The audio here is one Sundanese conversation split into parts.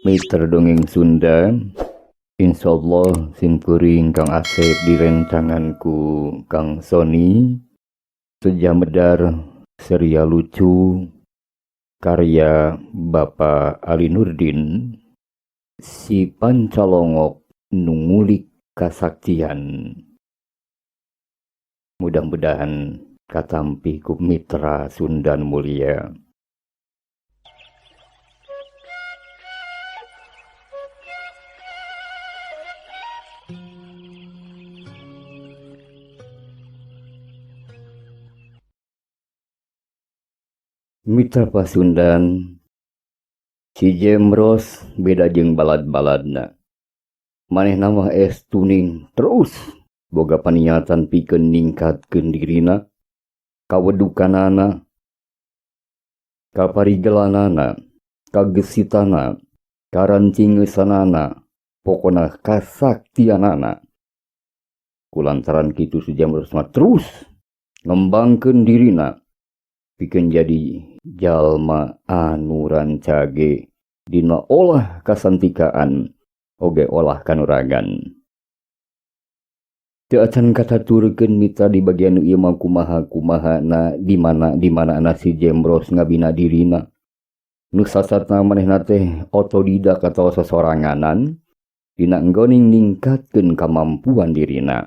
Mitra dongeng Sunda, insyaallah simkuring Kang Asep direncanganku Kang Sony, Sejamedar serial lucu karya Bapak Ali Nurdin, si Pancalongok nungulik kasaktian. Mudah-mudahan katampi ku mitra Sundan mulia. Mitra Pasundan, si Jemros beda jeung balad-baladna. Manehna mah es tuning terus boga paniatan pikeun ningkatkeun dirina, kawedukanana, kaparigelanana, kagesitanana, karancingesanana, pokona kasaktianana. Kulantaran kitu si Jemros mah terus ngembangkeun dirina pikeun jadi jalma anu rancage dina olah kasantikaan oge olah kanuragan. Teu acan kataturkeun mitra di bagian ieu mah kumaha na di mana si Jemros ngabina dirina. Nu sasatna manehna teh otodidak atawa sosoranganan dina enggoning ningkatkeun kamampuan dirina.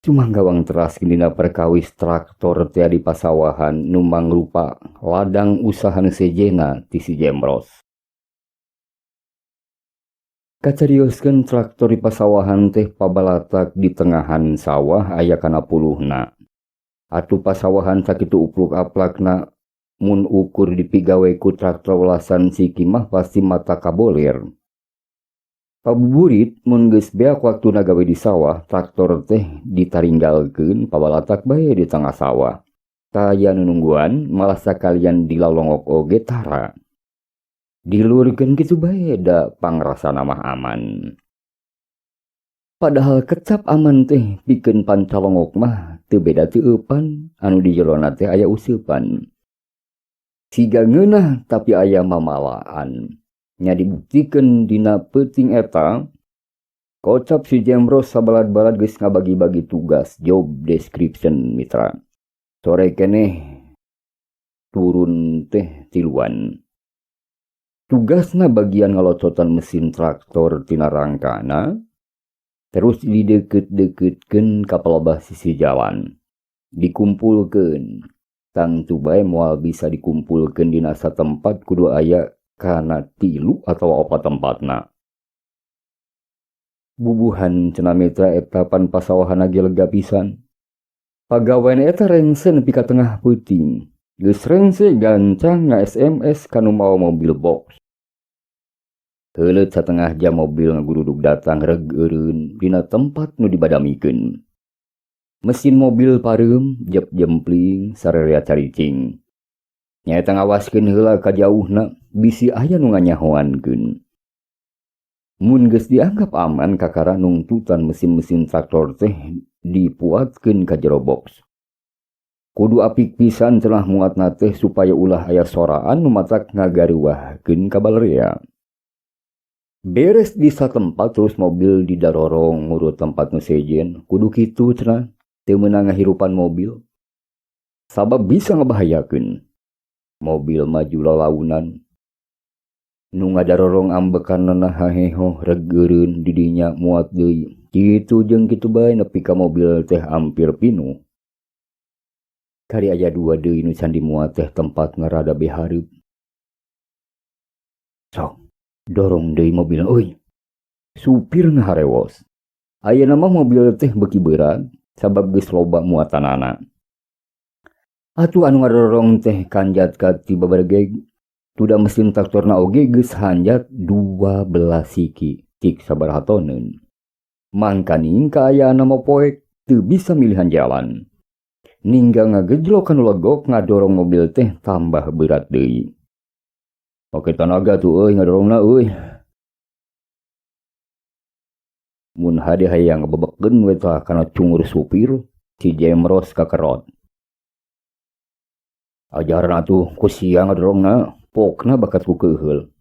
Cuma gawang teras dina perkawis traktor teh di pasawahan nu mangrupa ladang usaha sejena ti si Jemros. Kacarioskeun traktor di pasawahan teh pabalatak di tengahan sawah aya kana puluhna. Atuh pasawahan sakitu upluk-aplakna mun ukur dipigawe ku traktor welasan siki mah pasti mata kaboler. Pabuburit mun geus beak waktuna gawe di sawah, traktor teh ditaringgalkeun pabalatak bae di tengah sawah. Taya nunungguan malah sakalian dilalongok oge tara. Dilurkeun kitu bae da pangrasana mah aman. Padahal kecap aman teh pikeun pancalongok mah teu beda teu eupan anu di jelona teh aya useupan. Siga ngeunah tapi aya mamalaan. Nya dibuktikan dina peuting eta, kocap si Jemros sabalad-balad geus ngabagi-bagi tugas job description mitra. Sore keneh turun teh tiluan. Tugasna bagian ngalocotan mesin traktor tina rangkana, terus dideket-deketkeun ka pelobah sisi jalan. Dikumpulkeun. Tangtu bae moal bisa dikumpulkeun dina satempat kudu aya kana 3 atau 4 tempatna. Bubuhan cenah mitra eta pan pasawahan age lega pisan. Pagawean eta rengse nepi ka tengah peuting. Geus rengse gancang nga-SMS kanu mawa mobil box. Heuleut satengah jam mobil ngagurudug datang reg eureun dina tempat nu dibadamikeun. Mesin mobil pareum jep-jempling sarerea caricing. Nyaeta ngawaskeun heula ka jauhna bisi aya nu nganyahoankeun. Mun geus dianggap aman kakara nungtutan mesin-mesin traktor teh dipuatkeun ka jero box. Kudu apik pisan cenah muatna teh supaya ulah aya soraan nu matak ngagaruwahkeun ka balerea. Beres di satempat terus mobil didarorong ngurut tempat nu sejen. Kudu kitu cenah teu meunang ngahirupan mobil. Sabab bisa ngabahayakeun. Mobil maju lalaunan. Nu ngadarorong ambekanna haheho reg eureun di dinya muat deui. Kitu jeung kitu bae nepi ka mobil teh ampir pinuh. Kari aya 2 deui nu can dimuat teh tempat ngarada behareup. Sok, dorong deui mobil euy. Supir ngaharewos. Ayeuna mah mobil teh beuki berat sabab geus loba muatanana. Atuh anu ngadorong teh kanjat ka ti babargeg. Tuda mesin traktorna oge geus hanjat 12 siki. Cik sabaraha toneun. Mangkaning kaayaana mah poek teu bisa milihan jalan. Ninggal ngagejlok anu legok ngadorong mobil teh tambah berat deui. Oke tanaga tuh euy ngadorongna euy. Mun hade hayang ngebebekkeun we tah kana cungur supir si Jemros kakerot. Ajaran atuh ku siang ngadorongna pokna bakat ku keheul.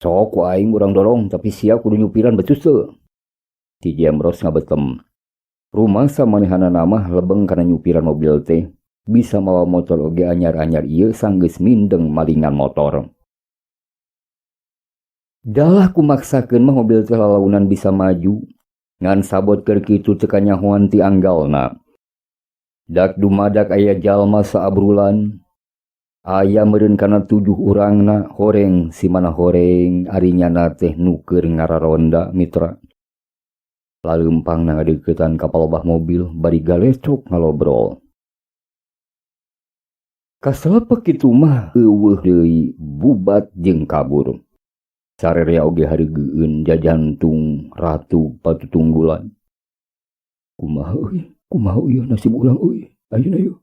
Sok ku aing urang dorong tapi sia kudu nyupiran becus teu. Ti Jemros ngabetem. Rumangsa manehanana mah lebeng kana nyupiran mobil teh. Bisa mawa motor oge anyar-anyar ieu sanggeus mindeng malingan motor. Dalah kumaksakeun mah mobil teh lalaunan bisa maju. Ngan sabot keur kitu teu kanyahoan ti anggalna. Dak dumadak aya jalma saabrulan. Aya meureun kana 7 urangna horeng si mana horeng arinyana teh nu keur ngararonda mitra. Laleumpang na ngadeuketan ka palobah mobil bari galecok ngalobrol. Kasalepek kitu mah eueuh deui bubat jeung kabur. Sarerea oge hareugeun jajantung ratu patutunggulan. Kumaha ieu nasib urang euy. Ayeuna ieu.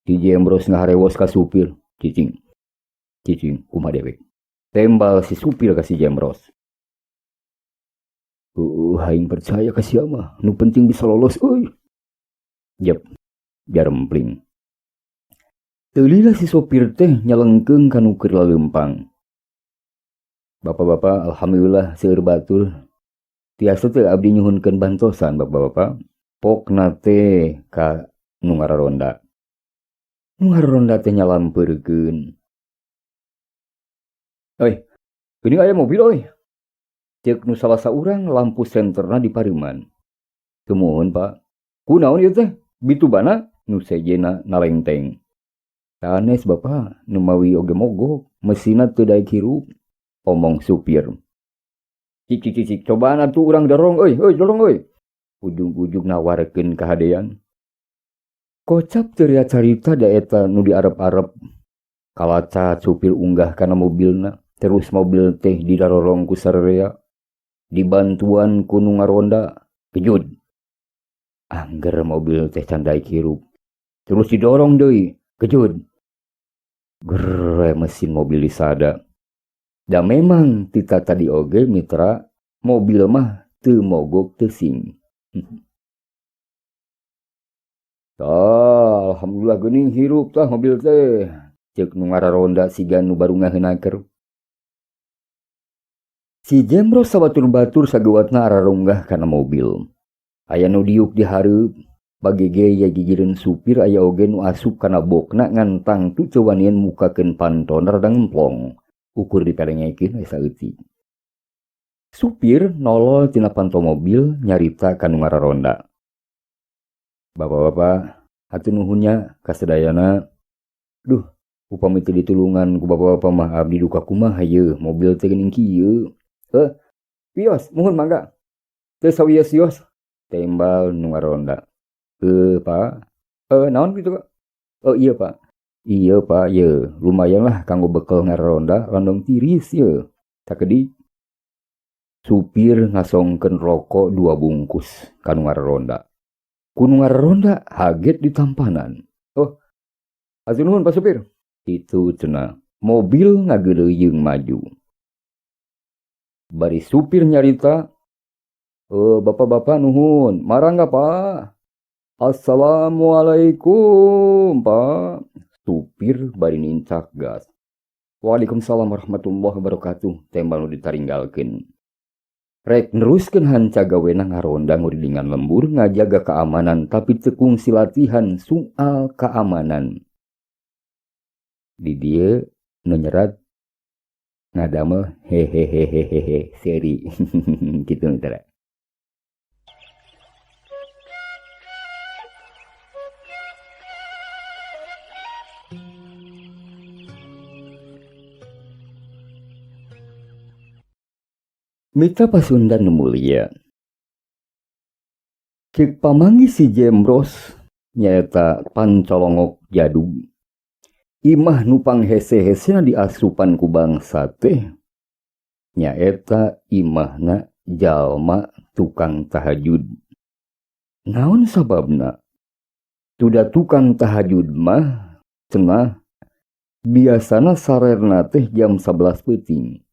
Ti Jemros ngaharewos ka supir. Cicing, kumaha dewek. Tembal si supir ka si Jemros. Aing percaya ka sia mah, nu penting bisa lolos euy. Jep, jarempling. Teu lila si sopir teh nyalengkeung ka nu keur laleumpang. Bapak-bapak, alhamdulillah seueur batur. Tiasa teu abdi nyuhunkeun bantosan bapak-bapak. Pokna teh ka nu ngararonda. Nu ngararonda teh nyalampeurkeun. Oi, geuning aya mobil oi. Ceuk nu salah saurang lampu senterna di pareuman. Kemuhun Pak. Kunaon ieu teh? Bitubana nu sejena nalengteng. Sanes Bapak, nu mawi oge mogok, mesinna teu daek hirup. Omong supir. Cik, cobaan atuh urang dorong euy, dorong euy. Ujung-ujung nawarkeun kahadean. Kocap teu rea carita da eta nu diarep-arep. Kalaca supir unggah kana mobilna, terus mobil teh didarorong ku sarerea. Dibantuan ku nu ngaronda, kejut. Angger mobil teh can daek hirup. Terus didorong deui, kejut. Gerre mesin mobil disada. Da memang tita tadi oge mitra, mobil mah teu mogok teu sing. Alhamdulillah geuning hirup tah mobil teh. Ceuk nu ngararonda siga nu baru ngaheunaker. Si Jemros sabatur-batur sageuwatna ararunggah kana mobil. Aya nu diuk di hareup, bagege ya gigireun supir aya oge nu asup kana bokna ngan tangtu cowanien mukakeun panton rada ngemplong. Ukur diperengekeun aya saeutik. Supir nolol tina panto mobil nyarita ka nu ngararonda. Bapak-bapak, hatur nuhunnya kasadayana. Duh, upami teu ditulungan ku bapak-bapak mah abdi duka kumaha ieu, mobil teh geuning kieu. Pios, muhun mangga. Teu sawios-wios. Tembal nu ngaronda. Pak. Naon kitu, Pak? Iya, Pak. Iya, Pak, ye. Lumayan lah kanggo bekel ngaronda, landong tiris ye. Sakedik. Supir ngasongkeun rokok 2 bungkus ka nu ngaronda. Ku nu ngaronda haget di tampanan. Hatur nuhun Pak Supir. Itu cenah. Mobil ngageuleuyeung maju. Bari supir nyarita, bapak-bapak nuhun, marah nggak Pak? Assalamualaikum Pak. Supir bari nincak gas. Waalaikumsalam warahmatullahi wabarakatuh. Tembal nu ditaringgalkeun. Rek neruskeun hanca gawena ngaronda ngurilingan lembur ngajaga keamanan tapi teu kungsi latihan soal keamanan. Di dieu nu nyerat ngadamel hehehehehe seri gitu mitra. Mitra pasundan nu mulia. Ceuk pamanggi si Jemros nyaeta pancolongok jadug. Imah nu panghese-hesena diasupan ku bangsa teh nyaeta imahna jalma tukang tahajud. Naon sababna? Tuda tukang tahajud mah cenah biasana sarerna teh jam 11 peuting.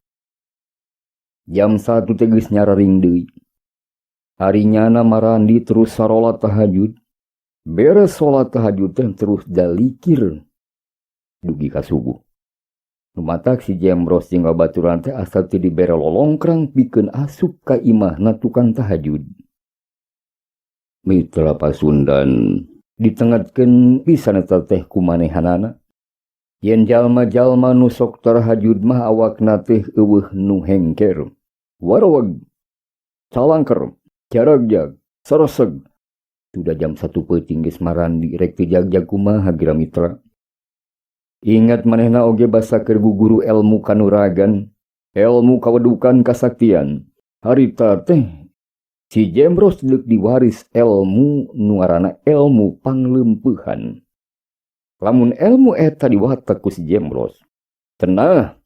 Jam 1 teh geus nyararing deui. Harinyana marandi terus sarolat tahajud. Beres salat tahajud teh terus dalikir dugi ka subuh. Lumatak si Jembros jeung babaturan teh asal teu dibere lolongkrang pikeun asup ka imahna tukang tahajud. Mitra Pasundan ditengadkeun pisan eta teh kumanehanana. Yen jalma-jalma nu sok tahajud mah awakna teh eueuh nu hengker. Warawag, calangker, jaragjag, sareseg. Sudah jam 1 peuting geus marandi rek teu jagjag kumaha gira mitra. Ingat manehna oge basa keur guguru ilmu kanuragan, ilmu kawedukan kasaktian. Harita teh si Jembros deuk diwaris ilmu nu ngaranna ilmu pangleumpeuhan. Lamun ilmu eta diwatek ku si Jembros, cenah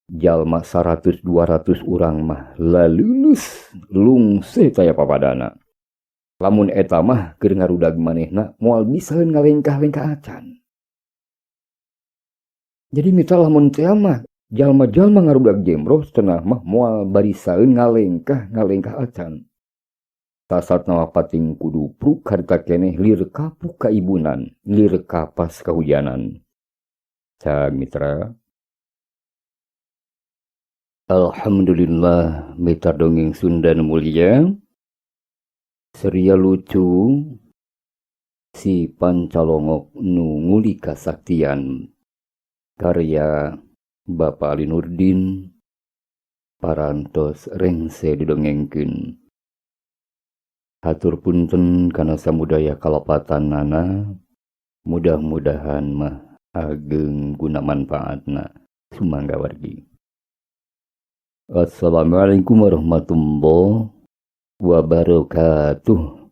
jalma 100-200 urang mah lalulus lungseh taya papadana. Lamun eta mah keur ngarudag manehna moal bisa ngalengkah-lengkah acan. Jadi mitra lamun teh mah jalma-jalma ngarudag Jembros cenah mah moal barisaeun ngalengkah acan. Tasatna pating kudu pruk harta keneh lir kapuk ka ibunan, lir kapas kahujanan. Cag mitra. Alhamdulillah mitra dongeng Sunda mulia. Seria lucu si Pancalongok nu nguli kasaktian. Karya Bapak Ali Nurdin parantos rengse didongengkeun. Hatur punten kana samudaya kalapatanana, mudah-mudahan mah ageng guna manfaatna. Sumangga wargi. Assalamualaikum warahmatullahi wabarakatuh.